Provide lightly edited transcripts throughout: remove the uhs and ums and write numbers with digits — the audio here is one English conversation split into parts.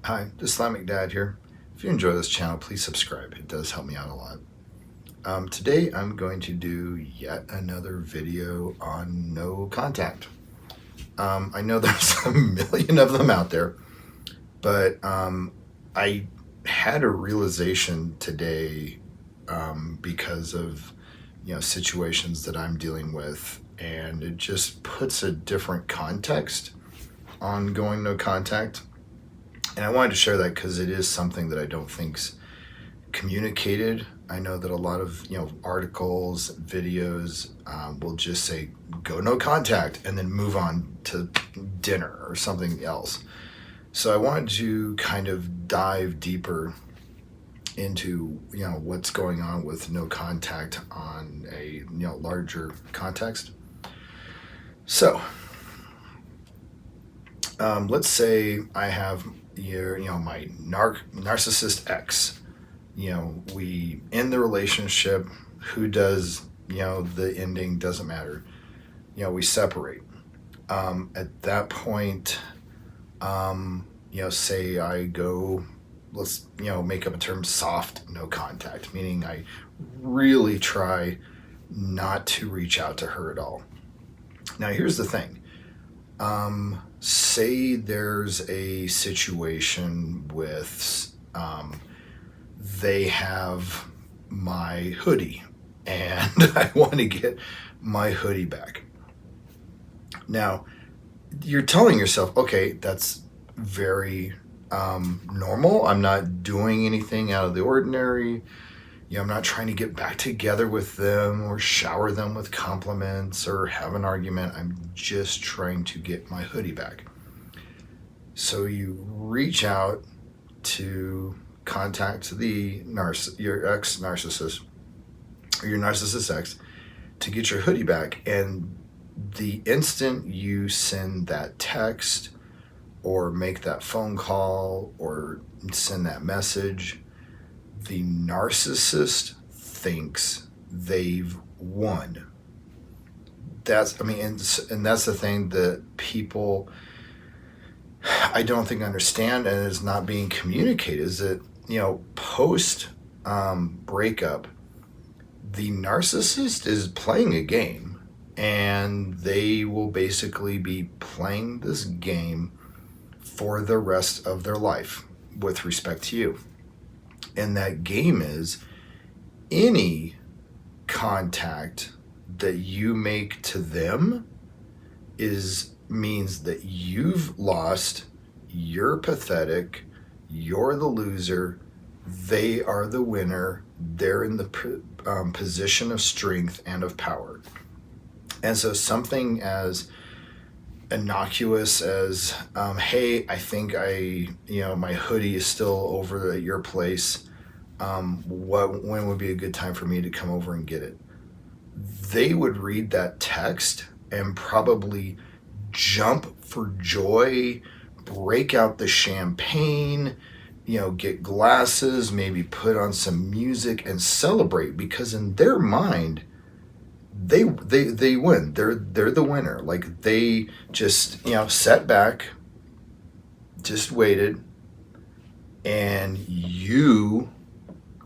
Hi, Islamic Dad here. If you enjoy this channel, please subscribe. It does help me out a lot. Today I'm going to do yet another video on no contact. I know there's a million of them out there, but I had a realization today because of situations that I'm dealing with, and it just puts a different context on going no contact. And I wanted to share that because it is something that I don't think's communicated. I know that a lot of articles, videos will just say go no contact and then move on to dinner or something else. So I wanted to kind of dive deeper into what's going on with no contact on a larger context. So let's say I have my narcissist ex. We end the relationship. Who does the ending doesn't matter. We separate. At that point, say I go, let's make up a term, soft no contact, meaning I really try not to reach out to her at all. Now here's the thing. Say there's a situation with they have my hoodie and I want to get my hoodie back. Now you're telling yourself, okay, that's very normal. I'm not doing anything out of the ordinary. I'm not trying to get back together with them or shower them with compliments or have an argument. I'm just trying to get my hoodie back. So you reach out to contact your ex-narcissist or your narcissist ex to get your hoodie back. And the instant you send that text or make that phone call or send that message, the narcissist thinks they've won. And that's the thing that people, I don't think, understand, and is not being communicated, is that post breakup, the narcissist is playing a game, and they will basically be playing this game for the rest of their life with respect to you. And that game is any contact that you make to them means that you've lost, you're pathetic, you're the loser, they are the winner, they're in the position of strength and of power. And so something as innocuous as, hey, I think my hoodie is still over at your place. When would be a good time for me to come over and get it? They would read that text and probably jump for joy, break out the champagne, get glasses, maybe put on some music and celebrate, because in their mind, they win. They're the winner. Like, they just sat back, just waited, and you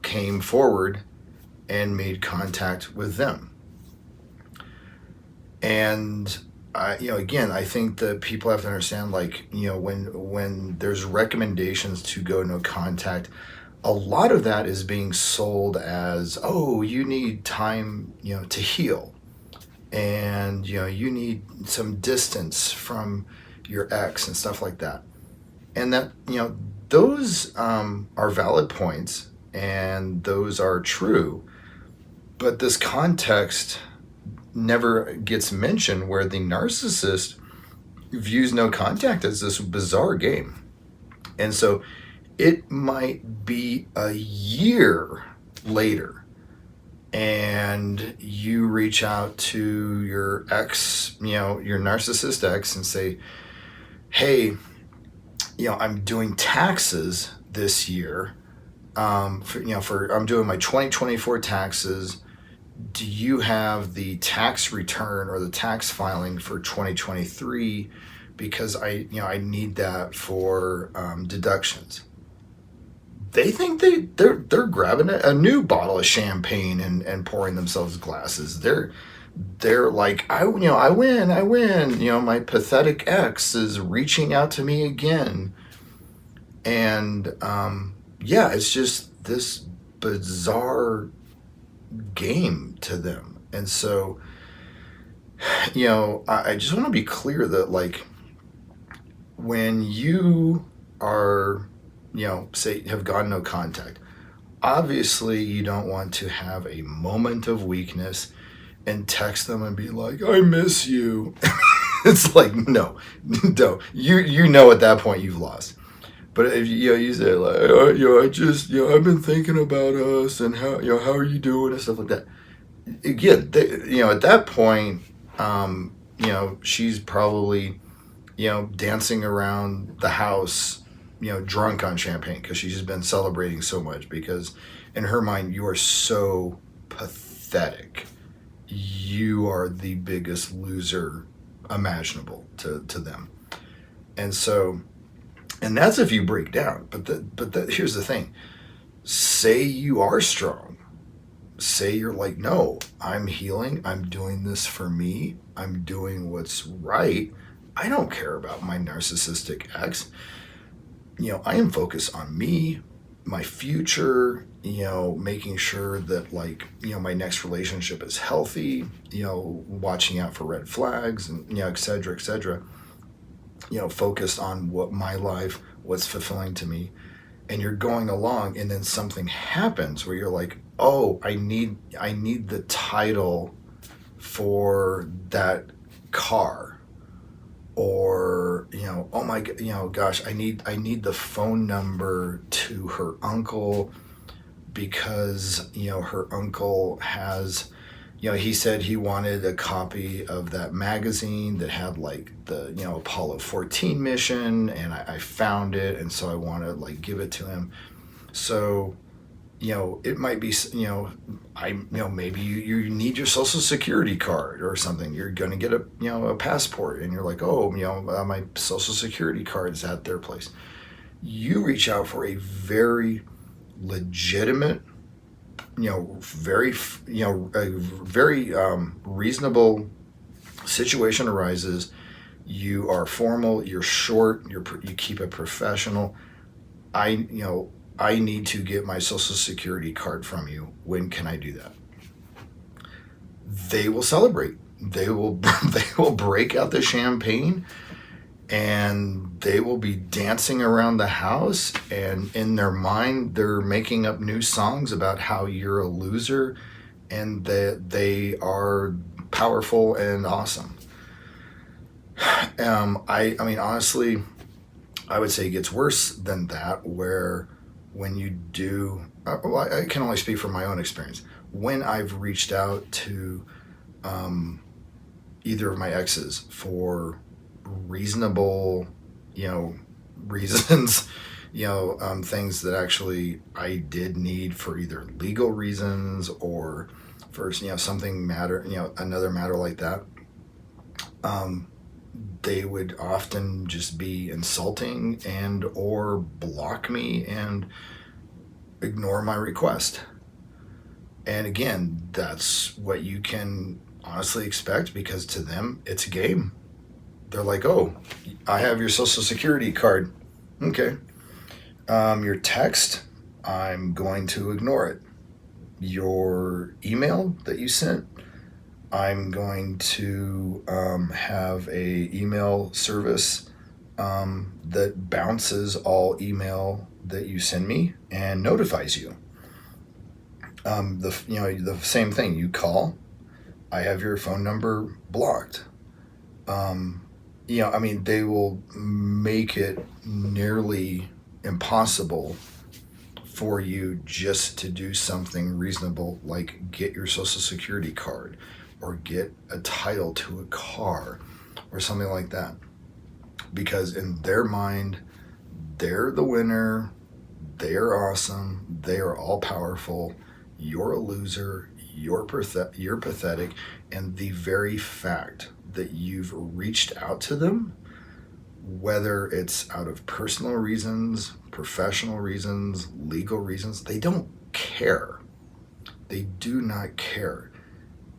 came forward and made contact with them. And again, I think that people have to understand, when there's recommendations to go no contact, a lot of that is being sold as, oh, you need time, to heal. And, you need some distance from your ex and stuff like that. And that, those are valid points and those are true. But this context never gets mentioned, where the narcissist views no contact as this bizarre game. And so it might be a year later and you reach out to your ex, your narcissist ex, and say, hey, I'm doing taxes this year. I'm doing my 2024 taxes. Do you have the tax return or the tax filing for 2023 because I need that for deductions. They think they're grabbing a new bottle of champagne and pouring themselves glasses. They're like, I win. My pathetic ex is reaching out to me again. And yeah, it's just this bizarre game to them. And so, I just want to be clear that, like, when you are, say, have gone no contact, obviously you don't want to have a moment of weakness and text them and be like, I miss you. It's like, no, no. You know at that point you've lost. But if you say like, I just, I've been thinking about us and how are you doing and stuff like that. Again, at that point, she's probably, dancing around the house, drunk on champagne because she's just been celebrating so much, because in her mind, you are so pathetic. You are the biggest loser imaginable to them. And so, and that's if you break down. But here's the thing. Say you are strong. Say you're like, no, I'm healing. I'm doing this for me. I'm doing what's right. I don't care about my narcissistic ex. I am focused on me, my future, making sure that, like, my next relationship is healthy, watching out for red flags and, et cetera, et cetera. Focused on what my life, what's fulfilling to me. And you're going along, and then something happens where you're like, oh, I need the title for that car, or oh my, gosh, I need the phone number to her uncle, because her uncle has, he said he wanted a copy of that magazine that had, like, the Apollo 14 mission, and I found it, and so I want to, like, give it to him. So it might be, maybe you need your social security card or something. You're going to get a passport, and you're like, oh, my social security card's at their place. You reach out for a very legitimate, very reasonable situation arises. You are formal, you're short, you keep it professional. I need to get my social security card from you. When can I do that? They will celebrate. They will break out the champagne, and they will be dancing around the house, and in their mind they're making up new songs about how you're a loser and that they are powerful and awesome. I mean, honestly, I would say it gets worse than that, where when you do, well, I can only speak from my own experience. When I've reached out to either of my exes for reasonable, reasons, things that actually I did need for either legal reasons or for, something matter, another matter like that, they would often just be insulting and or block me and ignore my request. And again, that's what you can honestly expect, because to them, it's a game. They're like, oh, I have your social security card. Okay. Your text, I'm going to ignore it. Your email that you sent, I'm going to have a email service that bounces all email that you send me and notifies you. The same thing. You call, I have your phone number blocked. They will make it nearly impossible for you just to do something reasonable, like get your social security card or get a title to a car or something like that. Because in their mind, they're the winner, they are awesome, they are all powerful, you're a loser, you're pathetic, and the very fact that you've reached out to them whether it's out of personal reasons, professional reasons, legal reasons, they don't care. They do not care.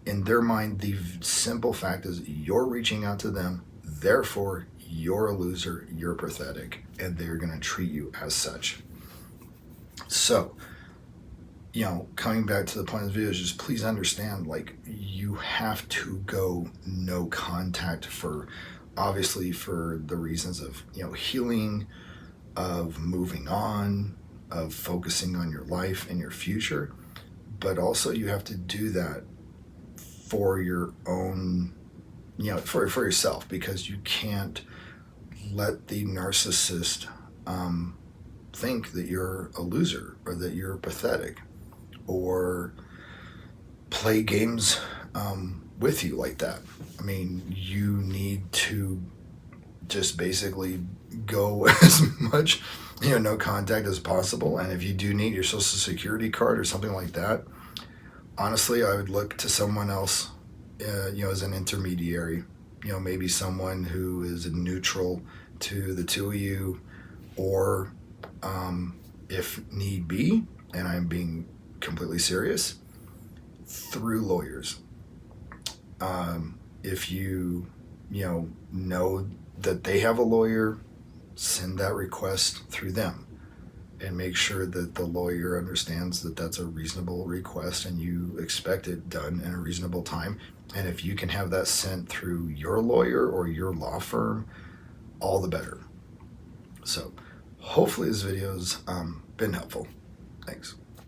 In their mind, the simple fact is you're reaching out to them, therefore you're a loser, you're pathetic, and they're going to treat you as such. So, coming back to the point of the video is just please understand, like, you have to go no contact obviously for the reasons of, healing, of moving on, of focusing on your life and your future. But also you have to do that for your own, for yourself, because you can't let the narcissist think that you're a loser or that you're pathetic or play games with you like that. I mean, you need to just basically go as much, no contact as possible. And if you do need your social security card or something like that, honestly, I would look to someone else, as an intermediary, maybe someone who is neutral to the two of you, or if need be, and I'm being completely serious, through lawyers. If you, know that they have a lawyer, send that request through them and make sure that the lawyer understands that that's a reasonable request and you expect it done in a reasonable time. And if you can have that sent through your lawyer or your law firm, all the better. So hopefully this video's been helpful. Thanks.